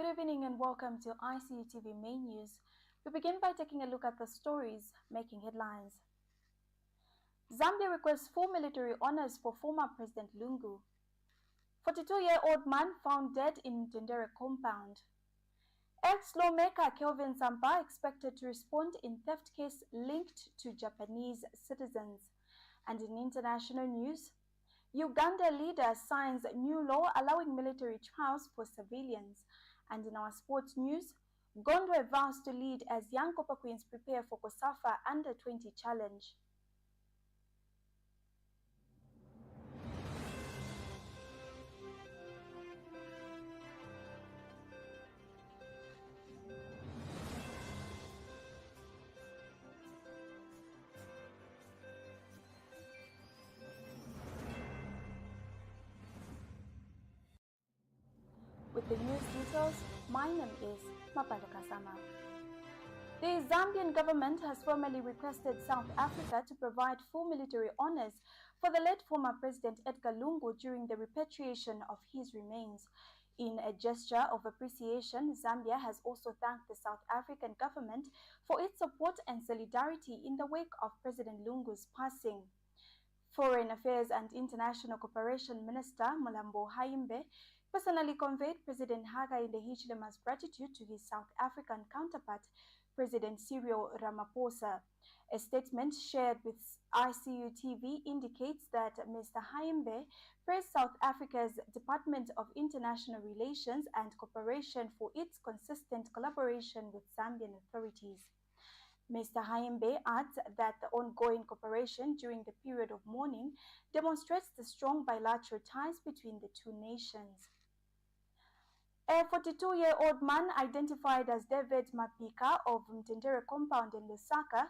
Good evening and welcome to ICUTV Main News. We begin by taking a look at the stories making headlines. Zambia requests full military honors for former President Lungu. 42-year-old man found dead in Tendere compound. Ex-lawmaker Kelvin Zampa expected to respond in theft case linked to Japanese citizens. And in international news, Uganda leader signs new law allowing military trials for civilians. And in our sports news, Gondwe vows to lead as young Copper Queens prepare for COSAFA Under-20 Challenge. With the news details, my name is Mapando Kasama. The Zambian government has formally requested South Africa to provide full military honors for the late former President Edgar Lungu during the repatriation of his remains. In a gesture of appreciation, Zambia has also thanked the South African government for its support and solidarity in the wake of President Lungu's passing. Foreign Affairs and International Cooperation Minister Mulambo Haimbe personally conveyed President Hakainde Hichilema's gratitude to his South African counterpart, President Cyril Ramaphosa. A statement shared with ICUTV indicates that Mr. Haimbe praised South Africa's Department of International Relations and Cooperation for its consistent collaboration with Zambian authorities. Mr. Haimbe adds that the ongoing cooperation during the period of mourning demonstrates the strong bilateral ties between the two nations. A 42-year-old man identified as David Mapika of Mtendere compound in Lusaka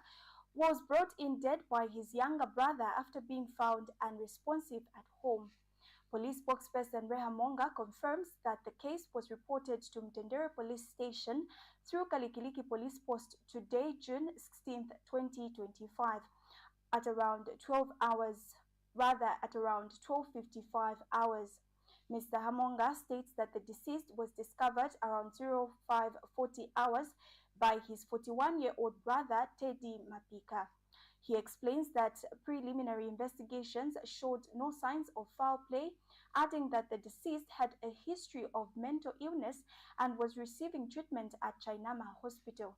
was brought in dead by his younger brother after being found unresponsive at home. Police spokesperson Reha Monga confirms that the case was reported to Mtendere Police Station through Kalikiliki Police Post today, June 16, 2025, at around 12:55 hours. Mr. Hamonga states that the deceased was discovered around 0540 hours by his 41-year-old brother, Teddy Mapika. He explains that preliminary investigations showed no signs of foul play, adding that the deceased had a history of mental illness and was receiving treatment at Chainama Hospital.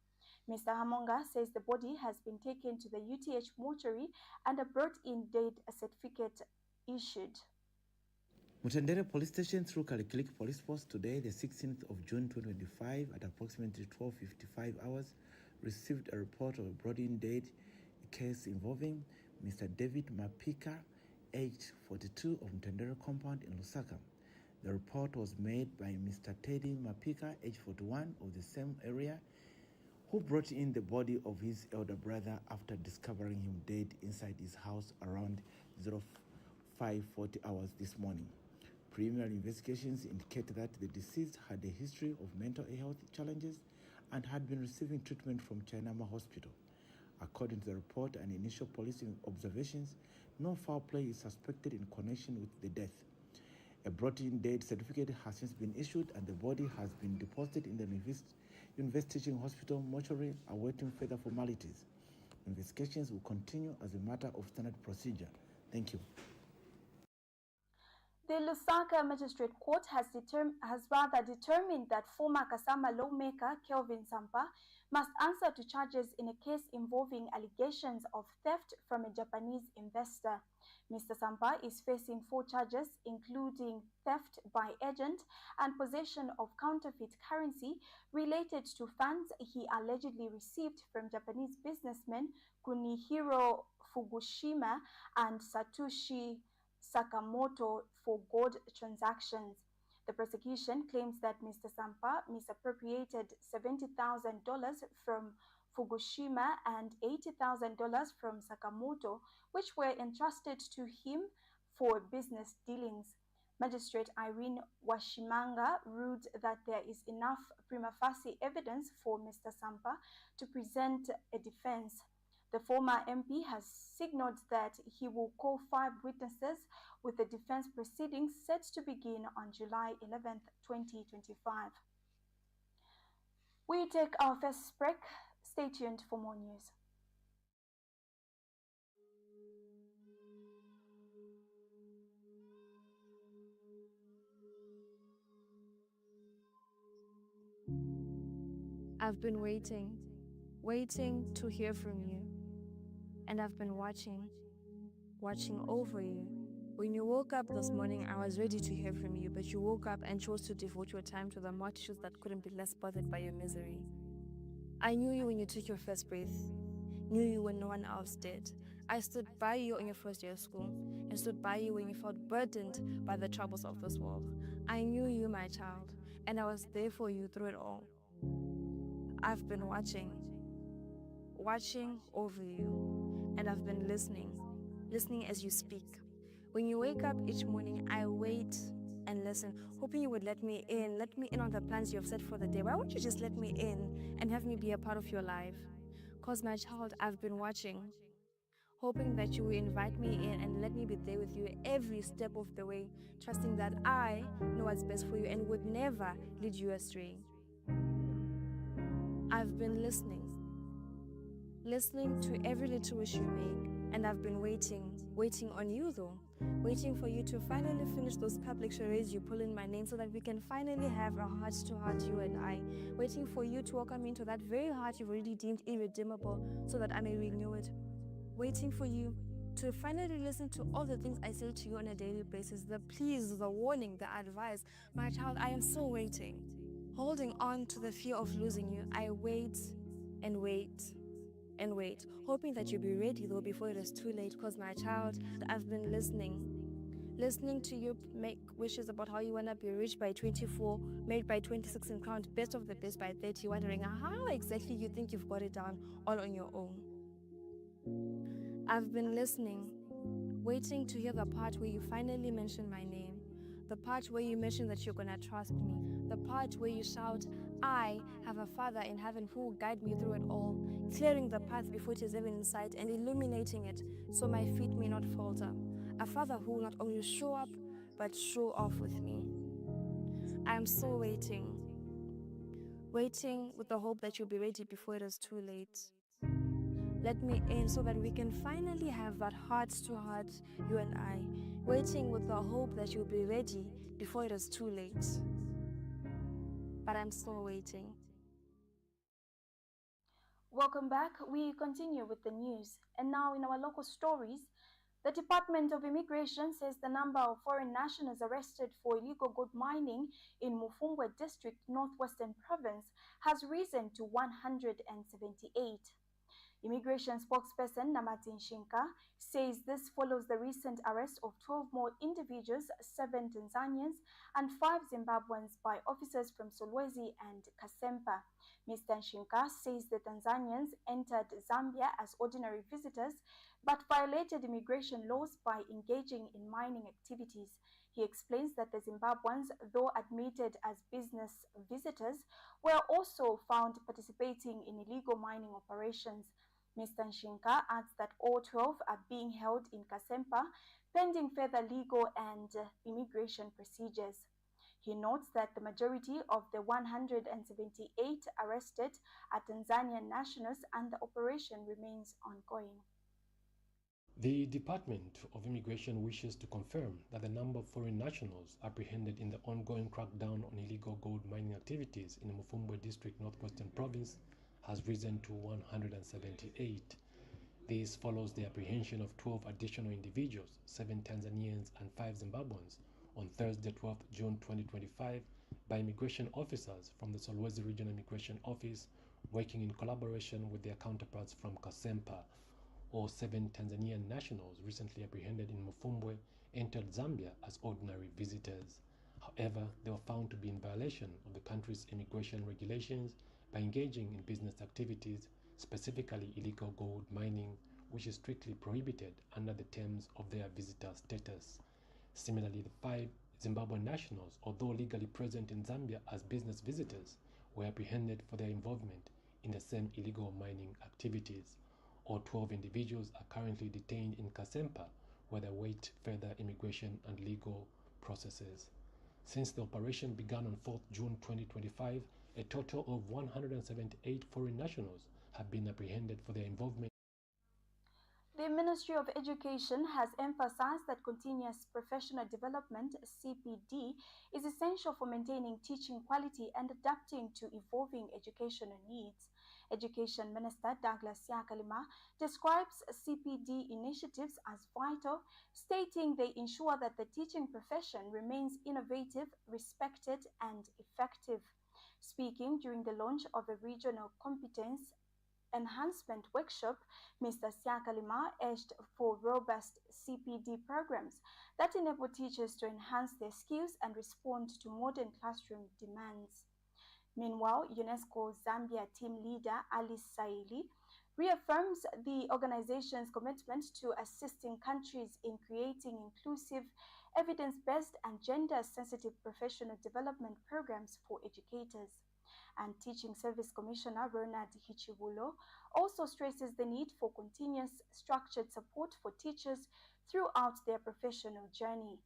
Mr. Hamonga says the body has been taken to the UTH mortuary and a brought-in dead certificate issued. Mutendere Police Station through Kalikiliki Police Post today, the 16th of June 2025, at approximately 12:55 hours, received a report of a brought-in dead case involving Mr. David Mapika, aged 42, of Mtendere compound in Lusaka. The report was made by Mr. Teddy Mapika, aged 41, of the same area, who brought in the body of his elder brother after discovering him dead inside his house around 0540 hours this morning. Preliminary investigations indicate that the deceased had a history of mental health challenges and had been receiving treatment from Chainama Hospital. According to the report and initial police observations, no foul play is suspected in connection with the death. A brought-in dead certificate has since been issued and the body has been deposited in the investigating hospital mortuary awaiting further formalities. Investigations will continue as a matter of standard procedure. Thank you. The Lusaka Magistrate Court has determined that former Kasama lawmaker Kelvin Zampa must answer to charges in a case involving allegations of theft from a Japanese investor. Mr. Zampa is facing 4 charges, including theft by agent and possession of counterfeit currency related to funds he allegedly received from Japanese businessmen Kunihiro Fukushima and Satoshi Sakamoto for gold transactions. The prosecution claims that Mr. Zampa misappropriated $70,000 from Fukushima and $80,000 from Sakamoto, which were entrusted to him for business dealings. Magistrate Irene Washimanga ruled that there is enough prima facie evidence for Mr. Zampa to present a defense. The former MP has signaled that he will call 5 witnesses, with the defense proceedings set to begin on July 11, 2025. We take our first break. Stay tuned for more news. I've been waiting to hear from you. And I've been watching over you. When you woke up this morning, I was ready to hear from you, but you woke up and chose to devote your time to the multitudes that couldn't be less bothered by your misery. I knew you when you took your first breath, knew you when no one else did. I stood by you on your first day of school, and stood by you when you felt burdened by the troubles of this world. I knew you, my child, and I was there for you through it all. I've been watching over you, and I've been listening as you speak. When you wake up each morning, I wait and listen, hoping you would let me in on the plans you have set for the day. Why won't you just let me in and have me be a part of your life? Because, my child, I've been watching, hoping that you will invite me in and let me be there with you every step of the way, trusting that I know what's best for you and would never lead you astray. I've been listening to every little wish you make, and I've been waiting on you though, waiting for you to finally finish those public charades you pull in my name so that we can finally have a heart-to-heart, you and I, waiting for you to welcome me into that very heart you've already deemed irredeemable so that I may renew it, waiting for you to finally listen to all the things I say to you on a daily basis, the pleas, the warning, the advice. My child, I am still waiting, holding on to the fear of losing you. I wait and wait and wait, hoping that you'll be ready though before it is too late. Because, my child, I've been listening to you make wishes about how you want to be rich by 24, married by 26, and crowned best of the best by 30, wondering how exactly you think you've got it down all on your own. I've been listening, waiting to hear the part where you finally mention my name, the part where you mention that you're gonna trust me, the part where you shout, I have a Father in heaven who will guide me through it all, clearing the path before it is even in sight and illuminating it so my feet may not falter. A Father who will not only show up, but show off with me. I am still waiting with the hope that you'll be ready before it is too late. Let me in so that we can finally have that heart-to-heart, you and I, waiting with the hope that you'll be ready before it is too late. But I'm still waiting. Welcome back. We continue with the news. And now, in our local stories, the Department of Immigration says the number of foreign nationals arrested for illegal gold mining in Mufungwe District, Northwestern Province, has risen to 178. Immigration spokesperson Namatin Shinka says this follows the recent arrest of 12 more individuals, 7 Tanzanians and 5 Zimbabweans by officers from Solwezi and Kasempa. Mr. Shinka says the Tanzanians entered Zambia as ordinary visitors but violated immigration laws by engaging in mining activities. He explains that the Zimbabweans, though admitted as business visitors, were also found participating in illegal mining operations. Mr. Nshinka adds that all 12 are being held in Kasempa pending further legal and immigration procedures. He notes that the majority of the 178 arrested are Tanzanian nationals and the operation remains ongoing. The Department of Immigration wishes to confirm that the number of foreign nationals apprehended in the ongoing crackdown on illegal gold mining activities in Mufungwe District, Northwestern Province, has risen to 178. This follows the apprehension of 12 additional individuals, 7 Tanzanians and 5 Zimbabweans, on Thursday, 12 June 2025, by immigration officers from the Solwezi Regional Immigration Office, working in collaboration with their counterparts from Kasempa. All 7 Tanzanian nationals recently apprehended in Mufungwe entered Zambia as ordinary visitors. However, they were found to be in violation of the country's immigration regulations by engaging in business activities, specifically illegal gold mining, which is strictly prohibited under the terms of their visitor status. Similarly, the 5 Zimbabwean nationals, although legally present in Zambia as business visitors, were apprehended for their involvement in the same illegal mining activities. All 12 individuals are currently detained in Kasempa, where they await further immigration and legal processes. Since the operation began on 4th June 2025, A total of 178 foreign nationals have been apprehended for their involvement. The Ministry of Education has emphasized that continuous professional development (CPD) is essential for maintaining teaching quality and adapting to evolving educational needs. Education Minister Douglas Yakalima describes CPD initiatives as vital, stating they ensure that the teaching profession remains innovative, respected, and effective. Speaking during the launch of a regional competence enhancement workshop, Mr. Siakalima urged for robust CPD programs that enable teachers to enhance their skills and respond to modern classroom demands. Meanwhile, UNESCO Zambia team leader Alice Saili reaffirms the organization's commitment to assisting countries in creating inclusive, evidence-based and gender-sensitive professional development programs for educators. And Teaching Service Commissioner Bernard Hichibulo also stresses the need for continuous structured support for teachers throughout their professional journey.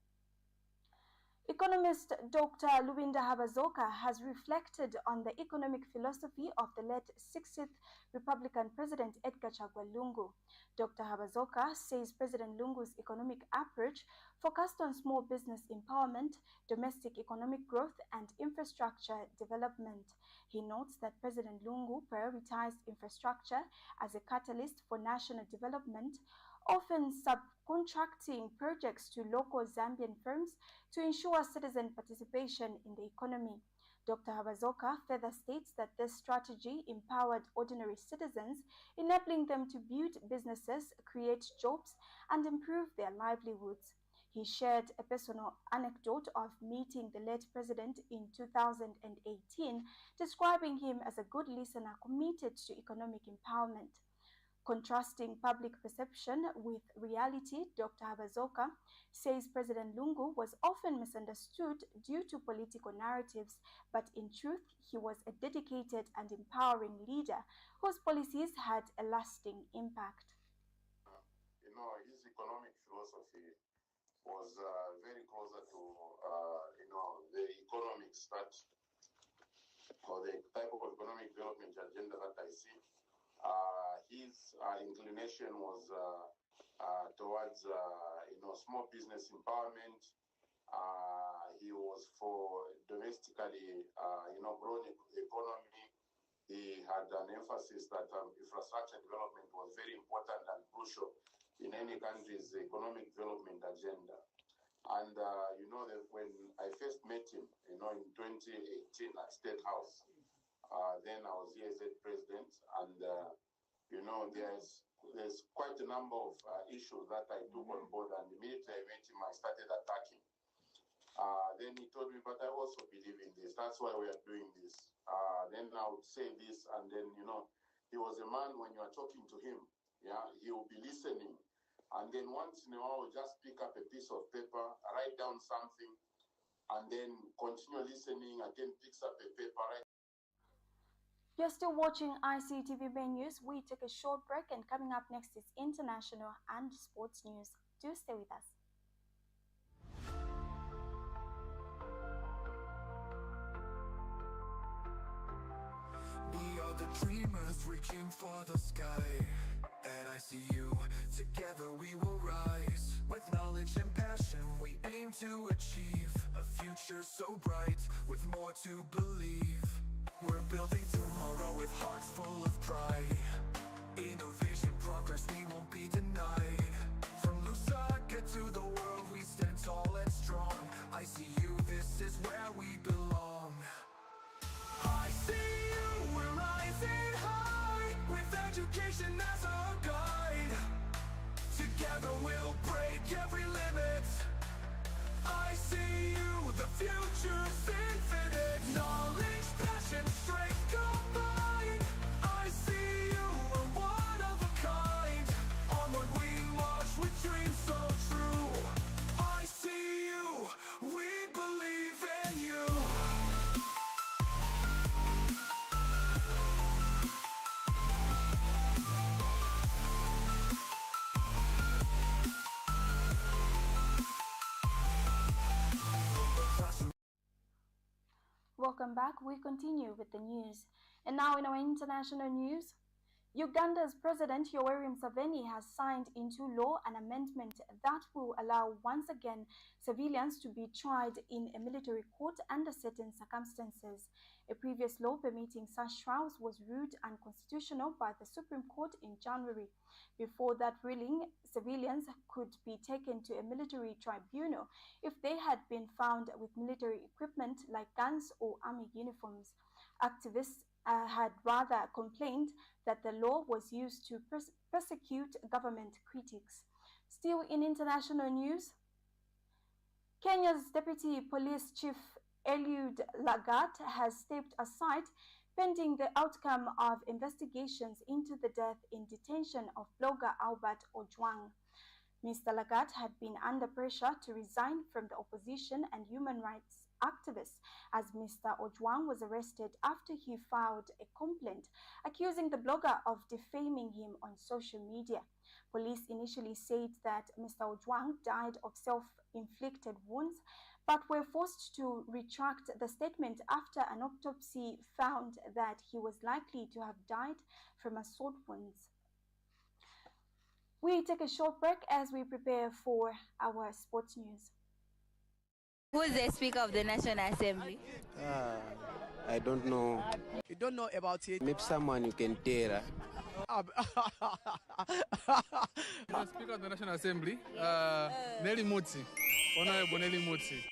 Economist Dr. Luwinda Habazoka has reflected on the economic philosophy of the late 60th Republican President Edgar Chagwa Lungu. Dr. Habazoka says President Lungu's economic approach focused on small business empowerment, domestic economic growth, and infrastructure development. He notes that President Lungu prioritized infrastructure as a catalyst for national development, often subcontracting projects to local Zambian firms to ensure citizen participation in the economy. Dr. Habazoka further states that this strategy empowered ordinary citizens, enabling them to build businesses, create jobs, and improve their livelihoods. He shared a personal anecdote of meeting the late president in 2018, describing him as a good listener committed to economic empowerment. Contrasting public perception with reality, Dr. Habazoka says President Lungu was often misunderstood due to political narratives, but in truth, he was a dedicated and empowering leader whose policies had a lasting impact. His economic philosophy was very closer to, the economics that, or the type of economic development agenda that I see. His inclination was towards, small business empowerment. He was for domestically, growing economy. He had an emphasis that infrastructure development was very important and crucial in any country's economic development agenda. And, when I first met him, in 2018 at State House, then I was UNZA president, and there's quite a number of issues that I took on board, and immediately I met him, I started attacking. Then he told me, but I also believe in this. That's why we are doing this. Then I would say this, and then, he was a man, when you are talking to him, he will be listening. And then once in a while, just pick up a piece of paper, write down something, and then continue listening, again picks up a paper, You're still watching ICTV Main News. We take a short break, and coming up next is international and sports news. Do stay with us. We are the dreamers reaching for the sky, and I see you. Together we will rise. With knowledge and passion we aim to achieve a future so bright, with more to believe. We're building tomorrow with hearts full of pride. Innovation, progress, we won't be denied. From Lusaka to the world, we stand tall and strong. I see you, this is where we belong. I see you, we're rising high, with education as a guide. Together we'll break every limit. I see you, the future's infinite. Knowledge, passion, strength combined. I see you, we're one of a kind. Onward we march with dreams so true. I see you, we believe in you. welcome back. We continue with the news. And now in our international news, Uganda's President Yoweri Museveni has signed into law an amendment that will allow once again civilians to be tried in a military court under certain circumstances. A previous law permitting such trials was ruled unconstitutional by the Supreme Court in January. Before that ruling, civilians could be taken to a military tribunal if they had been found with military equipment like guns or army uniforms. Activists had rather complained that the law was used to persecute government critics. Still in international news, Kenya's Deputy Police Chief Eliud Lagat has stepped aside pending the outcome of investigations into the death in detention of blogger Albert Ojwang. Mr. Lagat had been under pressure to resign from the opposition and human rights activists as Mr. Ojwang was arrested after he filed a complaint accusing the blogger of defaming him on social media. Police initially said that Mr. Ojwang died of self-inflicted wounds, but were forced to retract the statement after an autopsy found that he was likely to have died from assault wounds. We take a short break as we prepare for our sports news. Who is the Speaker of the National Assembly? I don't know. You don't know about it? Maybe someone you can tell. The Speaker of the National Assembly, Nelly Mutsi, Honorable Nelly Mutsi.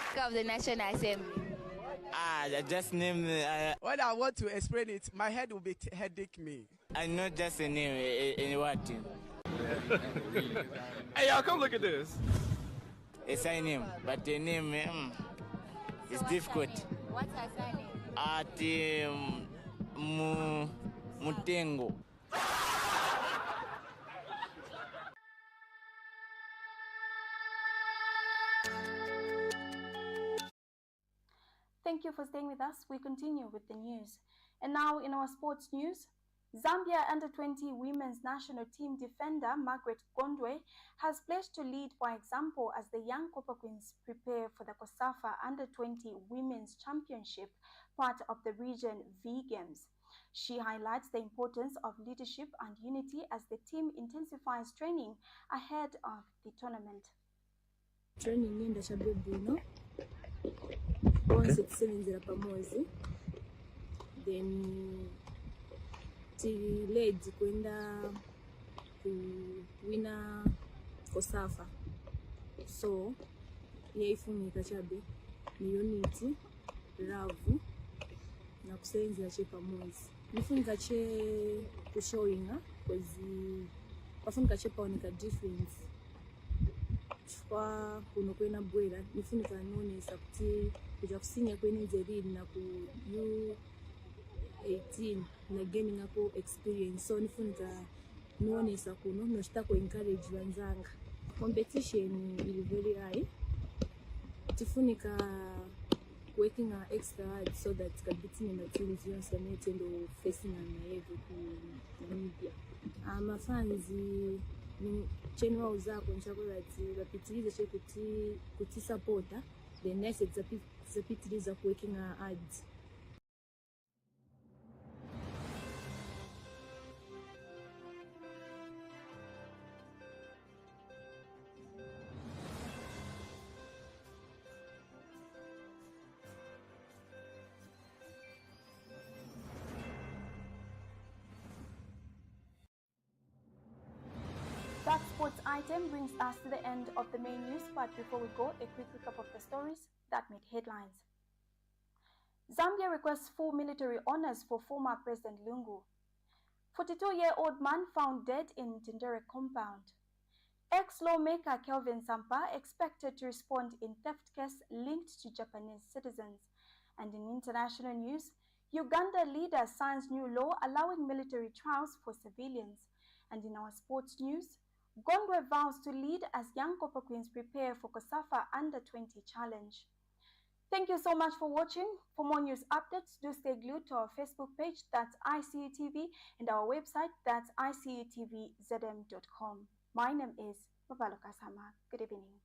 Speaker of the National Assembly. Just name. When I want to explain it, my head will be headache me. I know just a name. In what? Hey, y'all, come look at this. It's a name, but the name is difficult. What's her surname? Mutengo. Thank you for staying with us. We continue with the news. And now in our sports news, Zambia under-20 women's national team defender Margaret Gondwe has pledged to lead by example as the young Copper Queens prepare for the COSAFA under-20 women's championship, part of the Region V Games. She highlights the importance of leadership and unity as the team intensifies training ahead of the tournament. Training in the Shabebuno. Once it's 7 pamozi, then tiled kwenda kuwina COSAFA. So yaifunika chabe ni unity, love na kusenzera che pamozi. Nifunika che kushowinga kozi pafunika che paonika difference. Chifukwa kuno kwena bwera nifunika nonesa kuti kuja kusinya kwenenzerili na ku U18 na gaining ako experience. So nifunika nonesa kuno noshitako encourage wanzanga. Competition is very high. Tifunika working extra hard so that competing in teams yonse netendo facing na yevu ku media. Fans ni chenwa uzako nchakola ati bapitilize che kuti supporta the next zapitiliza working hard. That sports item brings us to the end of the main news, but before we go, a quick recap of the stories that made headlines. Zambia requests full military honors for former President Lungu. 42-year-old man found dead in Tindere compound. Ex-lawmaker Kelvin Sampa expected to respond in theft case linked to Japanese citizens. And in international news, Uganda leader signs new law allowing military trials for civilians. And in our sports news, Gondwe vows to lead as young Copper Queens prepare for COSAFA Under-20 Challenge. Thank you so much for watching. For more news updates, do stay glued to our Facebook page, that's ICUTV, and our website, that's ICUTVZM.com. My name is Mabaloka Sama. Good evening.